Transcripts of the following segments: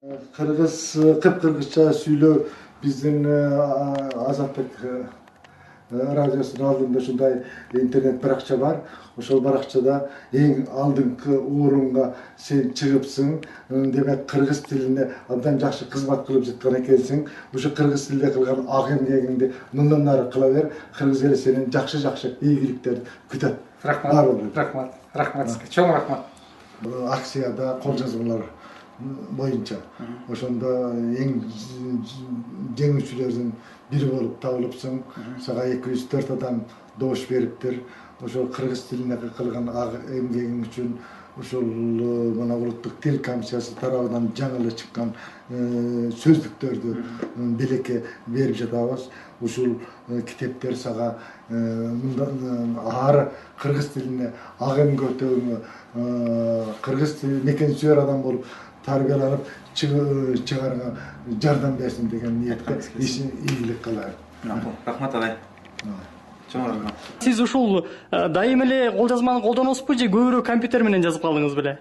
Kırgız, Kıpkırgızça süйлөө биздин Азаттык радиосунун алдында ушундай интернет баракча бар. Ошол баракчада эң алдыңкы орунга сен чыгыпсың. Демек кыргыз тилине абдан жакшы кызмат кылып жаткан экенсиң. Ушу кыргыз тилинде кылган ак эмгегиңди мындан ары кыла бер. Кыргыз эли сенен жакшы ийгиликтерди күтөт. Рахмат сизге. Чоң рахмат. Акцияда кол жазмалар боюнча ошондо эң жеңүүчүлөрдүн бири болуп табылыпсың. Сага 204 адам добуш бериптир. Ошол кыргыз тилине кылган эмгегиң үчүн ушул мына улуттук тил комиссиясы тарабынан жаңы эле чыккан сөздүктөрдү билекке берип жатабыз. Ушул китептер сага ары кыргыз тилине ак эмгектөгүңө кыргыз тилин мекен сүйөр адам болуп тарбияланып чыгарга жардам берсин деген ниетте ийгилик кылайын. Рахмат агай. Чоң рахмат. Сиз ушул дайым эле кол жазманы колдоносузбу же көбүрөөк компьютер менен жазып калдыңыз беле?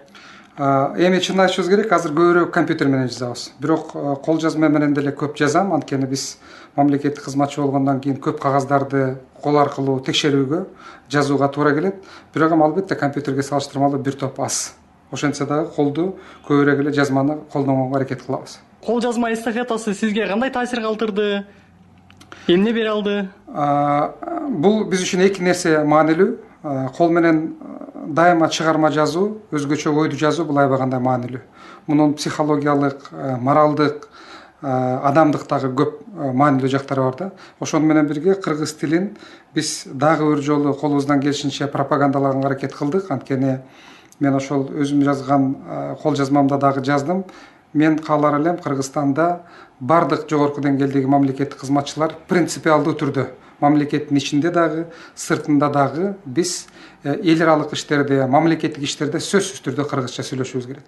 Эми чын айтышыбыз керек, азыр көбүрөөк компьютер менен жазабыз. Бирок кол жазма менен деле көп жазам, анткени биз мамлекеттик кызматчы болгондон кийин көп кагаздарды кол аркылуу текшерүүгө, жазууга туура келет. Бирок албетте компьютерге салыштырмалуу бир топ аз. Ошентсе дагы колду көбүрөөк эле жазманы колдонгонго аракет кылабыз. Кол жазма эстафетасы сизге кандай таасир калтырды? Эмне бере алды? Бул биз үчүн эки нерсе маанилүү. Кол менен дайыма чыгарма жазуу, өзгөчө ойду жазуу бул аябагандай маанилүү. Мунун психологиялык, моралдык, адамдыктагы көп маанилүү жактары бар да. Ошону менен бирге кыргыз тилин биз дагы бир жолу колубуздан келишинче пропагандалаганга аракет кылдык. Анткени мен ошол өзүм жазган кол жазмамда дагы жаздым. Мен каалар элем Кыргызстанда бардык жогорку деңгээлдеги мамлекеттик кызматчылар принципиалдуу түрдө мамлекеттин ичинде дагы, сыртында дагы биз эл аралык иштерде, мамлекеттик иштерде сөзсүз түрдө кыргызча сүйлөшүбүз керек.